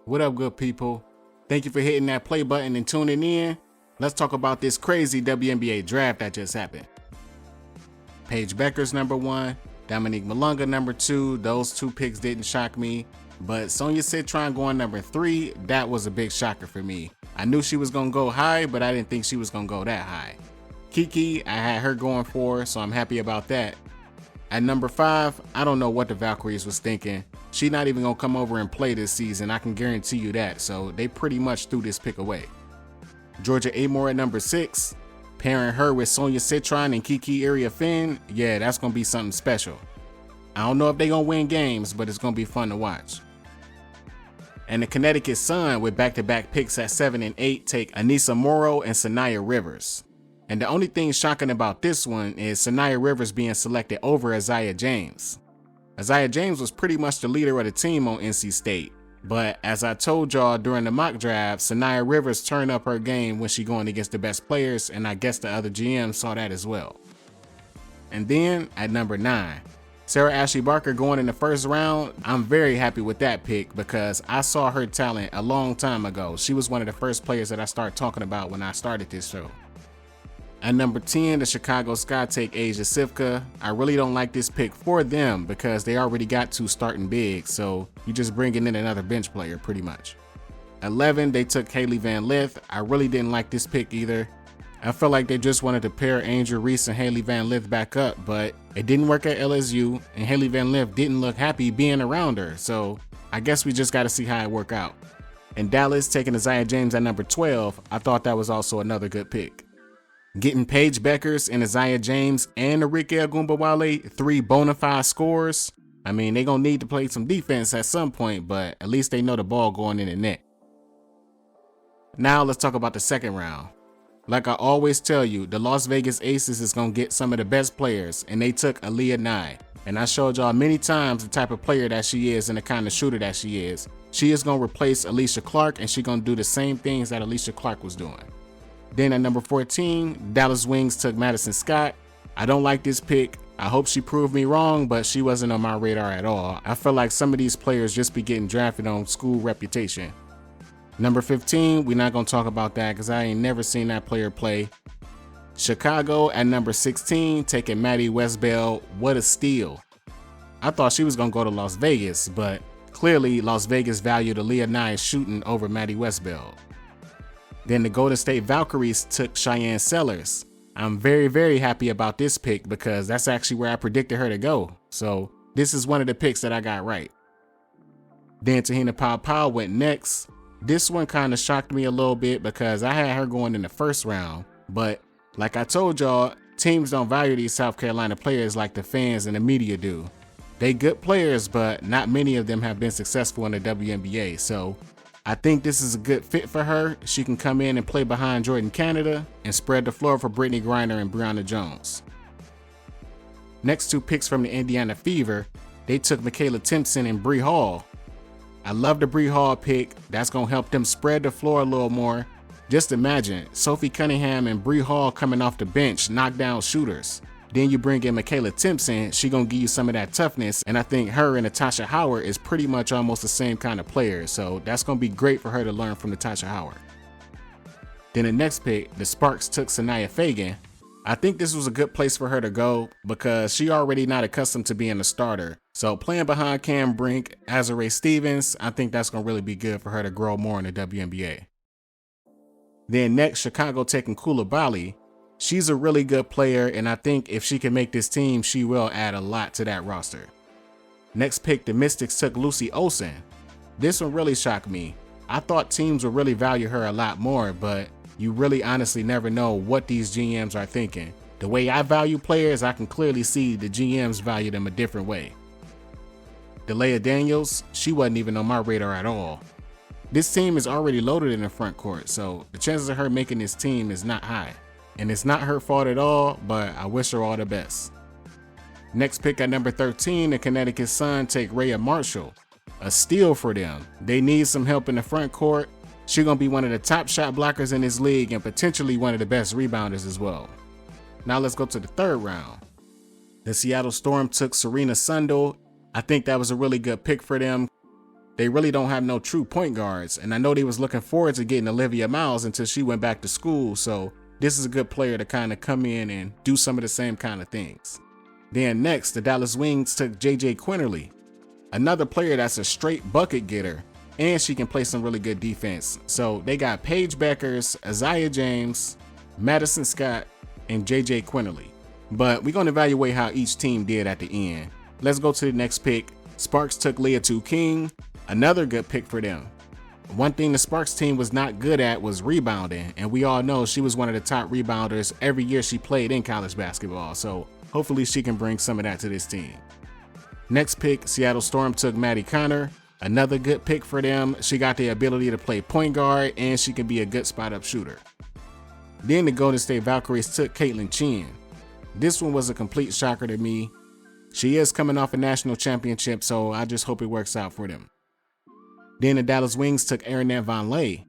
What up, good people? Thank you for hitting that play button and tuning in. Let's talk about this crazy WNBA draft that just happened. Paige Bueckers number 1, Dominique Malunga number 2. Those 2 picks didn't shock me, but Sonia Citron going number 3, that was a big shocker for me. I knew she was gonna go high, but I didn't think she was gonna go that high. Kiki, I had her going 4, so I'm happy about that. At number 5, I don't know what the Valkyries was thinking. She not even gonna come over and play this season, I can guarantee you that, so they pretty much threw this pick away. Georgia Amore at number 6, pairing her with Sonia Citron and Kiki Iriafen, yeah, that's gonna be something special. I don't know if they gonna win games, but it's gonna be fun to watch. And the Connecticut Sun with back-to-back picks at 7 and 8 take Anissa Morrow and Sanaya Rivers. And the only thing shocking about this one is Sanaya Rivers being selected over Isaiah James. Isaiah James was pretty much the leader of the team on NC State, but as I told y'all during the mock draft, Sanaya Rivers turned up her game when she going against the best players, and I guess the other GMs saw that as well. And then at number 9, Sarah Ashley Barker going in the first round. I'm very happy with that pick because I saw her talent a long time ago. She was one of the first players that I started talking about when I started this show. At number 10, the Chicago Sky take Asia Sivka. I really don't like this pick for them because they already got 2 starting bigs, so you're just bringing in another bench player pretty much. 11, they took Haley Van Lith. I really didn't like this pick either. I felt like they just wanted to pair Angel Reese and Haley Van Lith back up, but it didn't work at LSU, and Haley Van Lith didn't look happy being around her, so I guess we just got to see how it work out. And Dallas taking Isaiah James at number 12, I thought that was also another good pick. Getting Paige Bueckers and Isaiah James and Arike Ogunbowale 3 bona fide scorers. I mean, they're going to need to play some defense at some point, but at least they know the ball going in the net. Now let's talk about the second round. Like I always tell you, the Las Vegas Aces is going to get some of the best players, and they took Aaliyah Nye. And I showed y'all many times the type of player that she is and the kind of shooter that she is. She is going to replace Alicia Clark, and she's going to do the same things that Alicia Clark was doing. Then at number 14, Dallas Wings took Madison Scott. I don't like this pick. I hope she proved me wrong, but she wasn't on my radar at all. I feel like some of these players just be getting drafted on school reputation. Number 15, we're not going to talk about that because I ain't never seen that player play. Chicago at number 16, taking Maddie Westbell. What a steal. I thought she was going to go to Las Vegas, but clearly Las Vegas valued Aaliyah Nye shooting over Maddie Westbell. Then the Golden State Valkyries took Cheyenne Sellers. I'm very, very happy about this pick because that's actually where I predicted her to go. So this is one of the picks that I got right. Then Tahina Pau went next. This one kind of shocked me a little bit because I had her going in the first round. But like I told y'all, teams don't value these South Carolina players like the fans and the media do. They good players, but not many of them have been successful in the WNBA. So I think this is a good fit for her. She can come in and play behind Jordan Canada and spread the floor for Brittany Griner and Brianna Jones. Next 2 picks from the Indiana Fever, they took Michaela Timpson and Bree Hall. I love the Bree Hall pick. That's going to help them spread the floor a little more. Just imagine Sophie Cunningham and Bree Hall coming off the bench, knockdown shooters. Then you bring in Michaela Timpson, she gonna give you some of that toughness, and I think her and Natasha Howard is pretty much almost the same kind of player, so that's gonna be great for her to learn from Natasha Howard. Then the next pick, the Sparks took Sanaya Fagan. I think this was a good place for her to go because she already not accustomed to being a starter, so playing behind Cam Brink, Azurá Stevens, I think that's gonna really be good for her to grow more in the WNBA. Then next, Chicago taking Coulibaly. She's a really good player, and I think if she can make this team, she will add a lot to that roster. Next pick, the Mystics took Lucy Olsen. This one really shocked me. I thought teams would really value her a lot more, but you really honestly never know what these GMs are thinking. The way I value players, I can clearly see the GMs value them a different way. Delia Daniels, she wasn't even on my radar at all. This team is already loaded in the front court, so the chances of her making this team is not high. And it's not her fault at all, but I wish her all the best. Next pick at number 13, the Connecticut Sun take Rhea Marshall. A steal for them. They need some help in the front court. She's going to be one of the top shot blockers in this league and potentially one of the best rebounders as well. Now let's go to the third round. The Seattle Storm took Serena Sundel. I think that was a really good pick for them. they really don't have no true point guards. And I know they was looking forward to getting Olivia Miles until she went back to school. So this is a good player to kind of come in and do some of the same kind of things. Then next, the Dallas Wings took JJ Quinterly, another player that's a straight bucket getter, and she can play some really good defense. So they got Paige Beckers, Isaiah James, Madison Scott, and JJ Quinterly. But we're going to evaluate how each team did at the end. Let's go to the next pick. Sparks took Leah King, another good pick for them. One thing the Sparks team was not good at was rebounding, and we all know she was one of the top rebounders every year she played in college basketball, so hopefully she can bring some of that to this team. Next pick, Seattle Storm took Maddie Connor, another good pick for them. She got the ability to play point guard, and she can be a good spot-up shooter. Then the Golden State Valkyries took Caitlin Chen. This one was a complete shocker to me. She is coming off a national championship, so I just hope it works out for them. Then the Dallas Wings took Arinette Von Lay.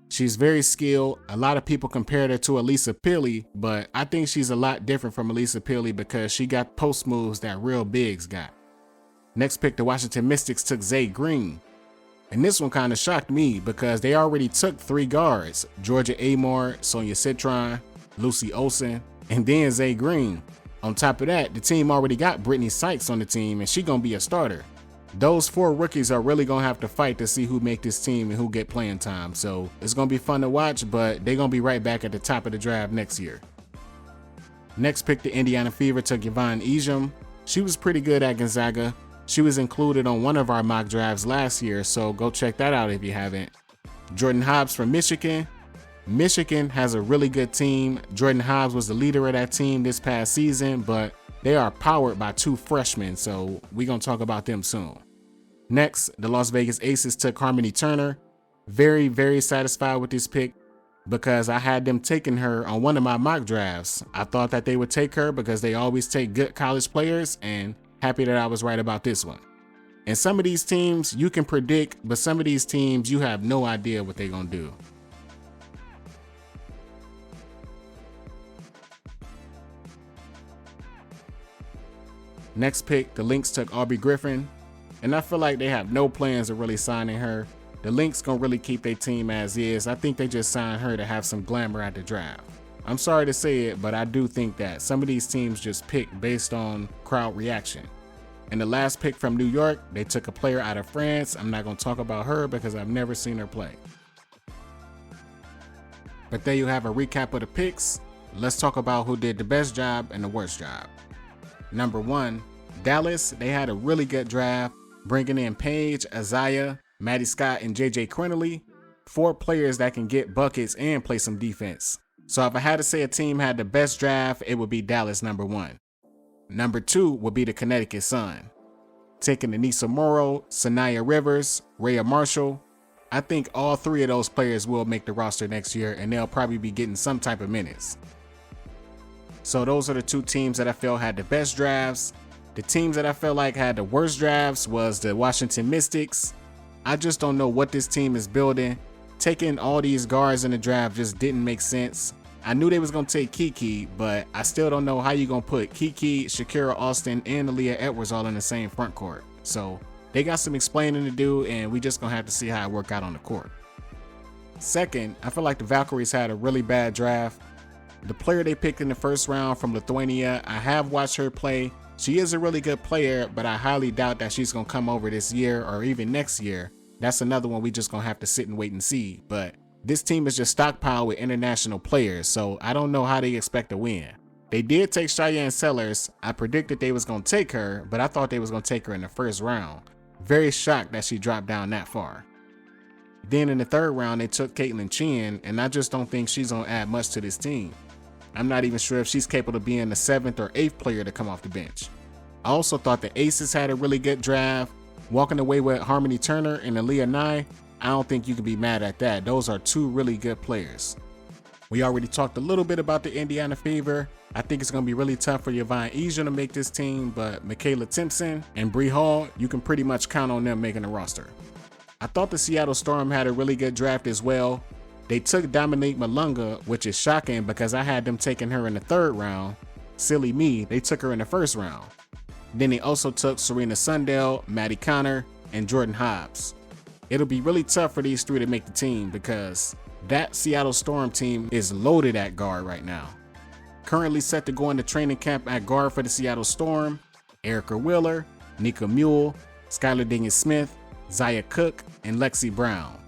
She's very skilled. A lot of people compared her to Elisa Pili, but I think she's a lot different from Elisa Pili because she got post moves that real bigs got. Next pick, the Washington Mystics took Zay Green. And this one kind of shocked me because they already took 3 guards, Georgia Amor, Sonia Citron, Lucy Olsen, and then Zay Green. On top of that, the team already got Brittany Sykes on the team, and she's going to be a starter. Those 4 rookies are really going to have to fight to see who make this team and who get playing time. So it's going to be fun to watch, but they're going to be right back at the top of the draft next year. Next pick, the Indiana Fever took Yvonne Ejim. She was pretty good at Gonzaga. She was included on one of our mock drafts last year, so go check that out if you haven't. Jordan Hobbs from Michigan. Michigan has a really good team. Jordan Hobbs was the leader of that team this past season, but they are powered by 2 freshmen, so we're going to talk about them soon. Next, the Las Vegas Aces took Harmony Turner. Very, very satisfied with this pick because I had them taking her on one of my mock drafts. I thought that they would take her because they always take good college players, and happy that I was right about this one. And some of these teams you can predict, but some of these teams you have no idea what they're going to do. Next pick, the Lynx took Aubrey Griffin, and I feel like they have no plans of really signing her. The Lynx gonna really keep their team as is. I think they just signed her to have some glamour at the draft. I'm sorry to say it, but I do think that some of these teams just pick based on crowd reaction. And the last pick from New York, they took a player out of France. I'm not gonna talk about her because I've never seen her play. But there you have a recap of the picks. Let's talk about who did the best job and the worst job. Number 1, Dallas, they had a really good draft, bringing in Paige, Isaiah, Maddie Scott, and JJ Quinterly, 4 players that can get buckets and play some defense. So if I had to say a team had the best draft, it would be Dallas number 1. Number 2 would be the Connecticut Sun, taking Anissa Morrow, Sanaya Rivers, Rhea Marshall. I think all 3 of those players will make the roster next year, and they'll probably be getting some type of minutes. So those are the 2 teams that I felt had the best drafts. The teams that I felt like had the worst drafts was the Washington Mystics. I just don't know what this team is building. Taking all these guards in the draft just didn't make sense. I knew they was going to take Kiki, but I still don't know how you going to put Kiki, Shakira Austin, and Aaliyah Edwards all in the same front court. So they got some explaining to do, and we just going to have to see how it work out on the court. Second, I feel like the Valkyries had a really bad draft. The player they picked in the first round from Lithuania, I have watched her play. She is a really good player, but I highly doubt that she's going to come over this year or even next year. That's another one we just going to have to sit and wait and see. But this team is just stockpiled with international players, so I don't know how they expect to win. They did take Cheyenne Sellers. I predicted they was going to take her, but I thought they was going to take her in the first round. Very shocked that she dropped down that far. Then in the third round, they took Caitlin Chen, and I just don't think she's going to add much to this team. I'm not even sure if she's capable of being the 7th or 8th player to come off the bench. I also thought the Aces had a really good draft. Walking away with Harmony Turner and Aaliyah Nye, I don't think you can be mad at that. Those are 2 really good players. We already talked a little bit about the Indiana Fever. I think it's going to be really tough for Yvonne Ejim to make this team, but Michaela Timpson and Bree Hall, you can pretty much count on them making the roster. I thought the Seattle Storm had a really good draft as well. They took Dominique Malunga, which is shocking because I had them taking her in the 3rd round. Silly me, they took her in the 1st round. Then they also took Serena Sundell, Maddie Connor, and Jordan Hobbs. It'll be really tough for these three to make the team because that Seattle Storm team is loaded at guard right now. Currently set to go into training camp at guard for the Seattle Storm, Erica Wheeler, Nika Mule, Skylar Diggins-Smith, Zaya Cook, and Lexi Brown.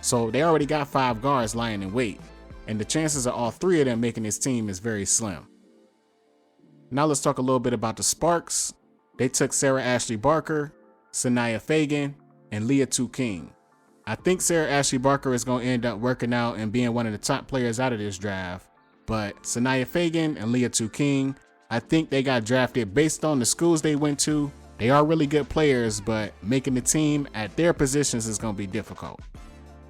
So they already got 5 guards lying in wait, and the chances of all 3 of them making this team is very slim. Now let's talk a little bit about the Sparks. They took Sarah Ashley Barker, Sanaya Fagan, and Leah King. I think Sarah Ashley Barker is going to end up working out and being one of the top players out of this draft, but Sanaya Fagan and Leah King, I think they got drafted based on the schools they went to. They are really good players, but making the team at their positions is going to be difficult.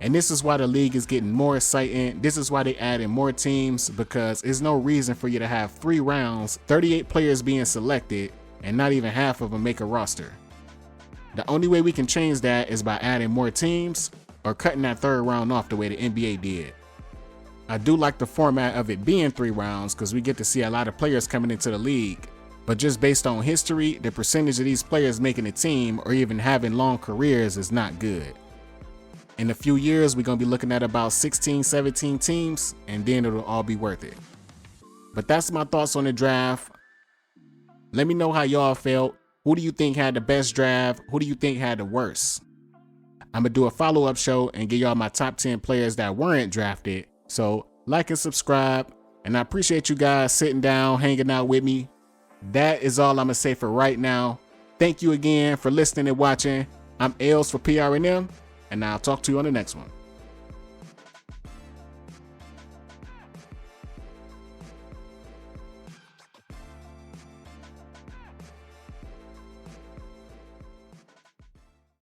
And this is why the league is getting more exciting. This is why they add in more teams, because there's no reason for you to have 3 rounds, 38 players being selected, and not even half of them make a roster. The only way we can change that is by adding more teams or cutting that 3rd round off the way the NBA did. I do like the format of it being 3 rounds because we get to see a lot of players coming into the league, but just based on history, the percentage of these players making a team or even having long careers is not good. In a few years, we're going to be looking at about 16, 17 teams, and then it'll all be worth it. But that's my thoughts on the draft. Let me know how y'all felt. Who do you think had the best draft? Who do you think had the worst? I'm going to do a follow-up show and give y'all my top 10 players that weren't drafted. So like and subscribe. And I appreciate you guys sitting down, hanging out with me. That is all I'm going to say for right now. Thank you again for listening and watching. I'm Els for PRNM, and I'll talk to you on the next one.